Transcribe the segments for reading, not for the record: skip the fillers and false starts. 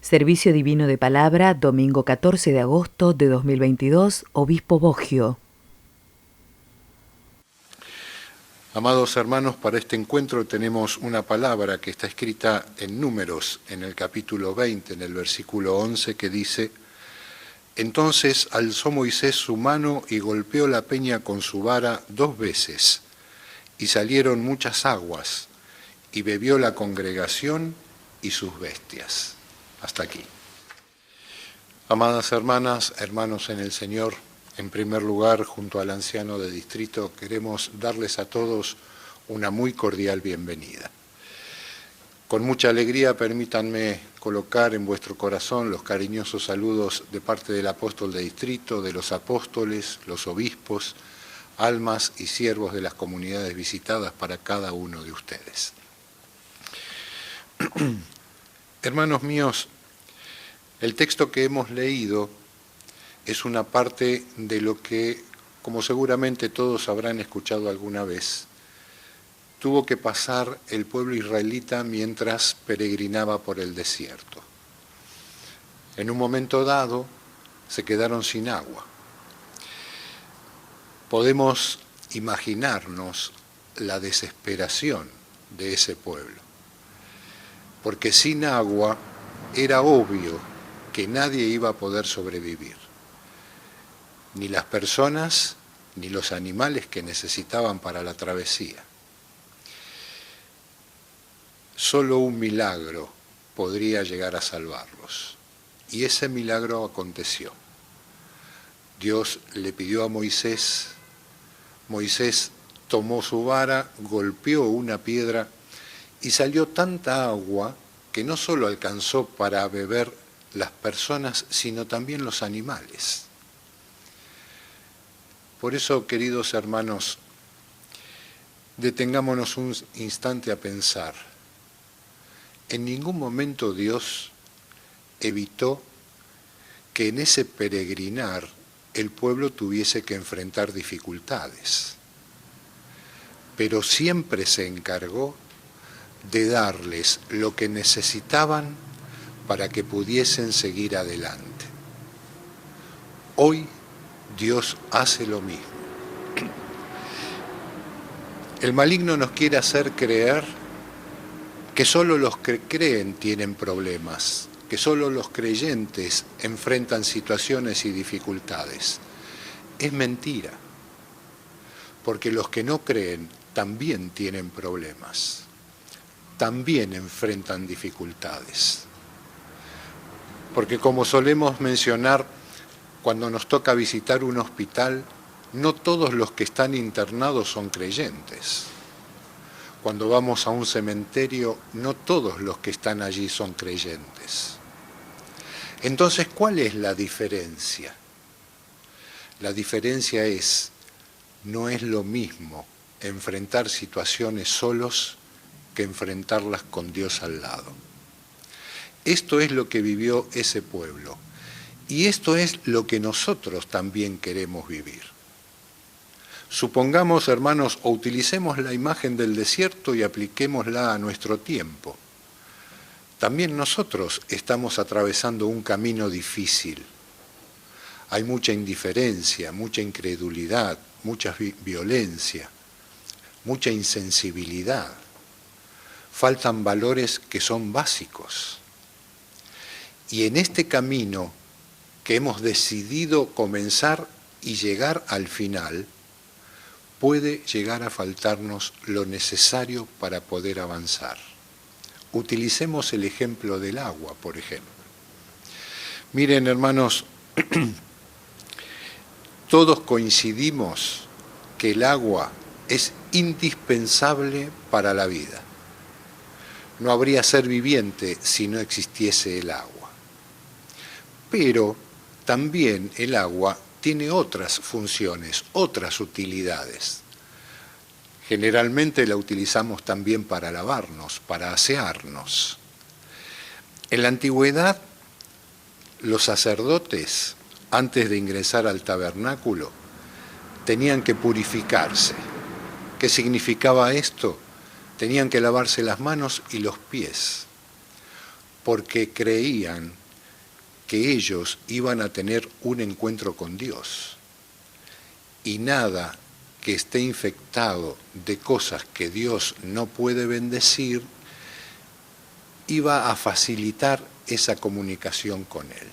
Servicio Divino de Palabra, domingo 14 de agosto de 2022, Obispo Boggio. Amados hermanos, para este encuentro tenemos una palabra que está escrita en Números, en el capítulo 20, en el versículo 11, que dice: Entonces alzó Moisés su mano y golpeó la peña con su vara 2 veces, y salieron muchas aguas, y bebió la congregación y sus bestias. Hasta aquí. Amadas hermanas, hermanos en el Señor, en primer lugar, junto al anciano de distrito, queremos darles a todos una muy cordial bienvenida. Con mucha alegría, permítanme colocar en vuestro corazón los cariñosos saludos de parte del apóstol de distrito, de los apóstoles, los obispos, almas y siervos de las comunidades visitadas para cada uno de ustedes. Hermanos míos, el texto que hemos leído es una parte de lo que, como seguramente todos habrán escuchado alguna vez, tuvo que pasar el pueblo israelita mientras peregrinaba por el desierto. En un momento dado se quedaron sin agua. Podemos imaginarnos la desesperación de ese pueblo, porque sin agua era obvio que nadie iba a poder sobrevivir, ni las personas ni los animales que necesitaban para la travesía. Solo un milagro podría llegar a salvarlos, y ese milagro aconteció. Dios le pidió a Moisés, Moisés tomó su vara, golpeó una piedra y salió tanta agua que no solo alcanzó para beber las personas, sino también los animales. Por eso, queridos hermanos, detengámonos un instante a pensar. En ningún momento Dios evitó que en ese peregrinar el pueblo tuviese que enfrentar dificultades, pero siempre se encargó de darles lo que necesitaban para que pudiesen seguir adelante. Hoy Dios hace lo mismo. El maligno nos quiere hacer creer que solo los que creen tienen problemas, que solo los creyentes enfrentan situaciones y dificultades. Es mentira, porque los que no creen también tienen problemas, también enfrentan dificultades. Porque como solemos mencionar, cuando nos toca visitar un hospital, no todos los que están internados son creyentes. Cuando vamos a un cementerio, no todos los que están allí son creyentes. Entonces, ¿cuál es la diferencia? La diferencia es, no es lo mismo enfrentar situaciones solos que enfrentarlas con Dios al lado. Esto es lo que vivió ese pueblo, y esto es lo que nosotros también queremos vivir. Supongamos, hermanos, o utilicemos la imagen del desierto y apliquémosla a nuestro tiempo. También nosotros estamos atravesando un camino difícil. Hay mucha indiferencia, mucha incredulidad, mucha violencia, mucha insensibilidad. Faltan valores que son básicos. Y en este camino que hemos decidido comenzar y llegar al final, puede llegar a faltarnos lo necesario para poder avanzar. Utilicemos el ejemplo del agua, por ejemplo. Miren, hermanos, todos coincidimos que el agua es indispensable para la vida. No habría ser viviente si no existiese el agua. Pero también el agua tiene otras funciones, otras utilidades. Generalmente la utilizamos también para lavarnos, para asearnos. En la antigüedad, los sacerdotes, antes de ingresar al tabernáculo, tenían que purificarse. ¿Qué significaba esto? Tenían que lavarse las manos y los pies. porque creían que ellos iban a tener un encuentro con Dios. Y nada que esté infectado de cosas que Dios no puede bendecir iba a facilitar esa comunicación con Él.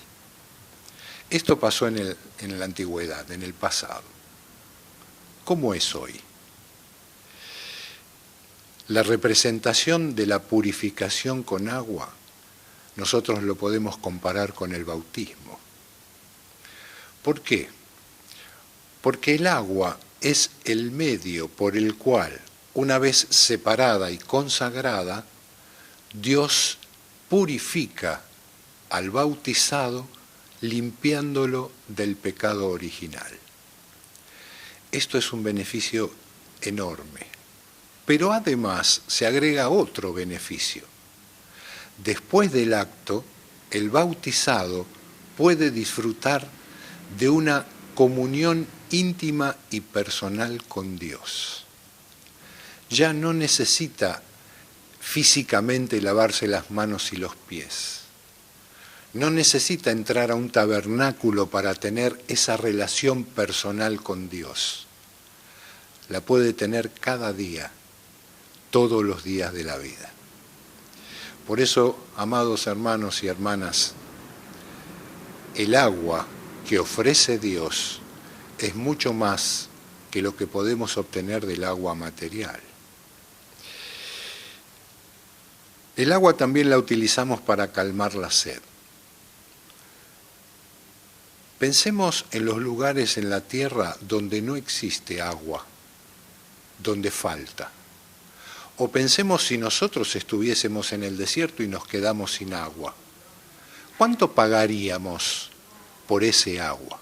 Esto pasó en la antigüedad, en el pasado. ¿Cómo es hoy? La representación de la purificación con agua, nosotros lo podemos comparar con el bautismo. ¿Por qué? Porque el agua es el medio por el cual, una vez separada y consagrada, Dios purifica al bautizado limpiándolo del pecado original. Esto es un beneficio enorme. Pero además se agrega otro beneficio. Después del acto, el bautizado puede disfrutar de una comunión íntima y personal con Dios. Ya no necesita físicamente lavarse las manos y los pies. No necesita entrar a un tabernáculo para tener esa relación personal con Dios. La puede tener cada día, todos los días de la vida. Por eso, amados hermanos y hermanas, el agua que ofrece Dios es mucho más que lo que podemos obtener del agua material. El agua también la utilizamos para calmar la sed. Pensemos en los lugares en la tierra donde no existe agua, donde falta. O pensemos si nosotros estuviésemos en el desierto y nos quedamos sin agua. ¿Cuánto pagaríamos por ese agua?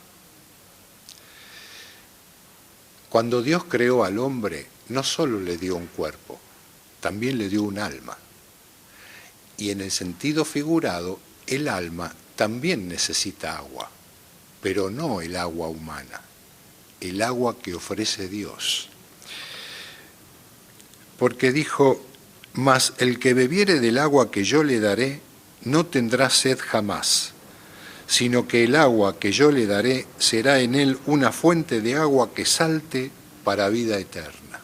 Cuando Dios creó al hombre, no solo le dio un cuerpo, también le dio un alma. Y en el sentido figurado, el alma también necesita agua, pero no el agua humana, el agua que ofrece Dios. Porque dijo, mas el que bebiere del agua que yo le daré, no tendrá sed jamás, sino que el agua que yo le daré será en él una fuente de agua que salte para vida eterna.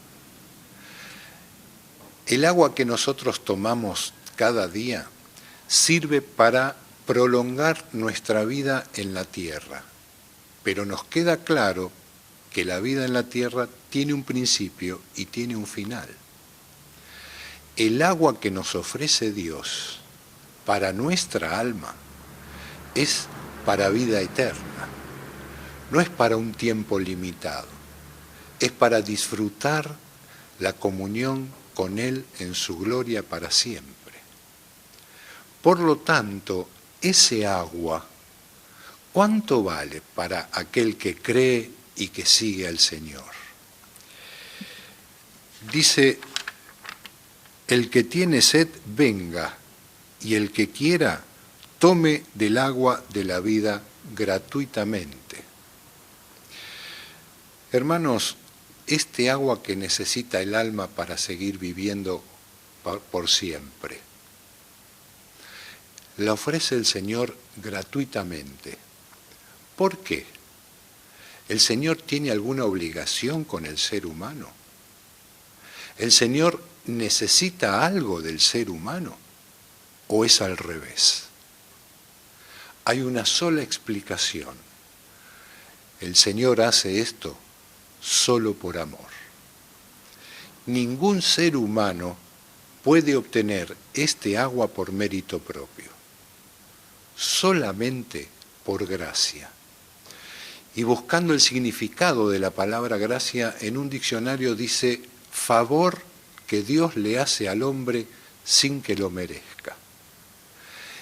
El agua que nosotros tomamos cada día sirve para prolongar nuestra vida en la tierra, pero nos queda claro que la vida en la tierra tiene un principio y tiene un final. El agua que nos ofrece Dios para nuestra alma es para vida eterna, no es para un tiempo limitado, es para disfrutar la comunión con Él en su gloria para siempre. Por lo tanto, ese agua, ¿cuánto vale para aquel que cree y que sigue al Señor? Dice, el que tiene sed, venga, y el que quiera, tome del agua de la vida gratuitamente. Hermanos, este agua que necesita el alma para seguir viviendo por siempre, la ofrece el Señor gratuitamente. ¿Por qué? ¿El Señor tiene alguna obligación con el ser humano? ¿El Señor necesita algo del ser humano? ¿O es al revés? Hay una sola explicación. El Señor hace esto solo por amor. Ningún ser humano puede obtener este agua por mérito propio, solamente por gracia. Y buscando el significado de la palabra gracia, en un diccionario dice favor que Dios le hace al hombre sin que lo merezca.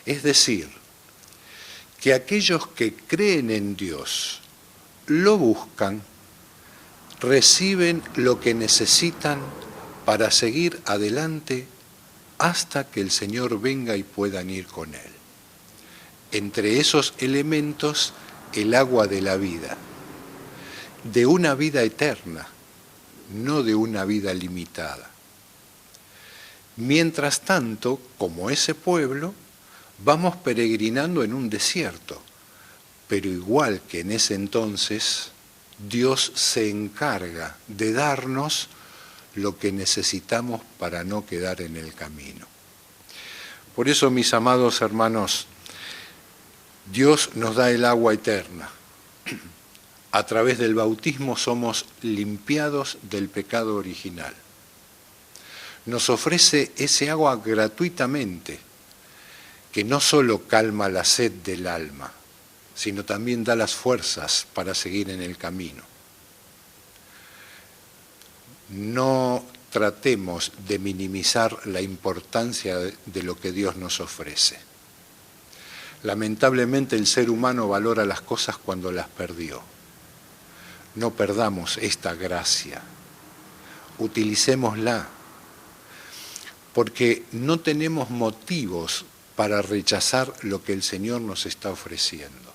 Es decir, que aquellos que creen en Dios, lo buscan, reciben lo que necesitan para seguir adelante hasta que el Señor venga y puedan ir con Él. Entre esos elementos, el agua de la vida, de una vida eterna, no de una vida limitada. Mientras tanto, como ese pueblo, Vamos peregrinando en un desierto, pero igual que en ese entonces, Dios se encarga de darnos lo que necesitamos para no quedar en el camino. Por eso, mis amados hermanos, Dios nos da el agua eterna. A través del bautismo somos limpiados del pecado original. Nos ofrece ese agua gratuitamente, que no solo calma la sed del alma, sino también da las fuerzas para seguir en el camino. No tratemos de minimizar la importancia de lo que Dios nos ofrece. Lamentablemente el ser humano valora las cosas cuando las perdió. No perdamos esta gracia, utilicémosla, porque no tenemos motivos para rechazar lo que el Señor nos está ofreciendo.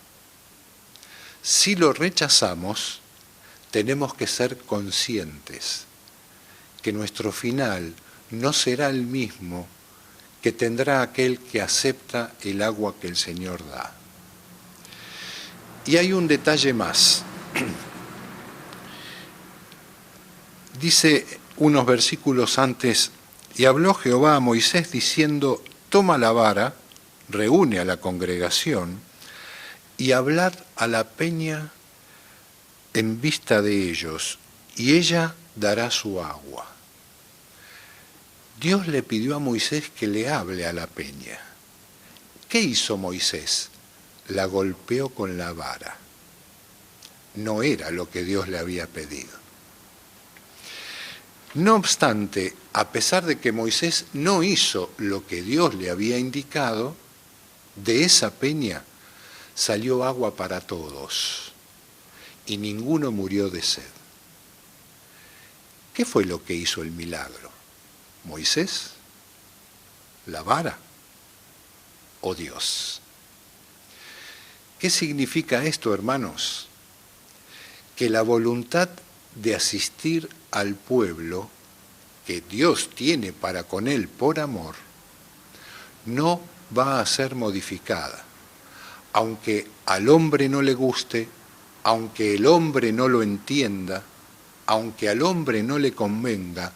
Si lo rechazamos, tenemos que ser conscientes que nuestro final no será el mismo que tendrá aquel que acepta el agua que el Señor da. Y hay un detalle más. Dice unos versículos antes, y habló Jehová a Moisés diciendo, toma la vara, reúne a la congregación, y hablad a la peña en vista de ellos, y ella dará su agua. Dios le pidió a Moisés que le hable a la peña. ¿Qué hizo Moisés? La golpeó con la vara. No era lo que Dios le había pedido. No obstante, a pesar de que Moisés no hizo lo que Dios le había indicado, de esa peña salió agua para todos y ninguno murió de sed. ¿Qué fue lo que hizo el milagro? ¿Moisés? ¿La vara? ¿O Dios? ¿Qué significa esto, hermanos? Que la voluntad de asistir al pueblo que Dios tiene para con él por amor no va a ser modificada. Aunque al hombre no le guste, aunque el hombre no lo entienda, aunque al hombre no le convenga,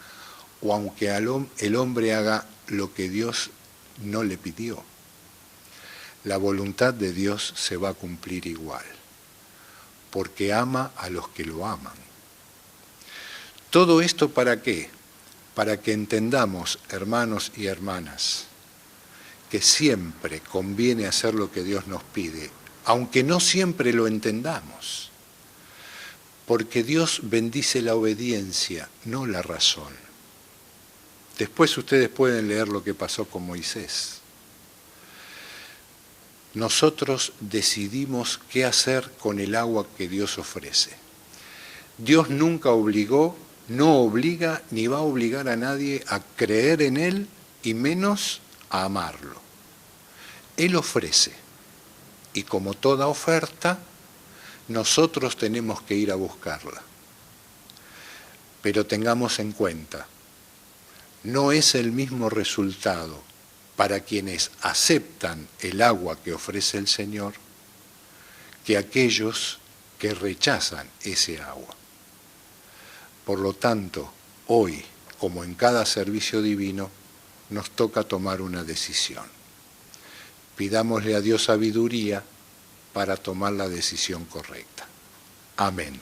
o aunque el hombre haga lo que Dios no le pidió. La voluntad de Dios se va a cumplir igual, porque ama a los que lo aman. ¿Todo esto para qué? Para que entendamos, hermanos y hermanas, que siempre conviene hacer lo que Dios nos pide, aunque no siempre lo entendamos, porque Dios bendice la obediencia, no la razón. Después ustedes pueden leer lo que pasó con Moisés. Nosotros decidimos qué hacer con el agua que Dios ofrece. Dios nunca obligó, no obliga ni va a obligar a nadie a creer en Él y menos a amarlo. Él ofrece y como toda oferta, nosotros tenemos que ir a buscarla. Pero tengamos en cuenta, no es el mismo resultado para quienes aceptan el agua que ofrece el Señor que aquellos que rechazan ese agua. Por lo tanto, hoy, como en cada servicio divino, nos toca tomar una decisión. Pidámosle a Dios sabiduría para tomar la decisión correcta. Amén.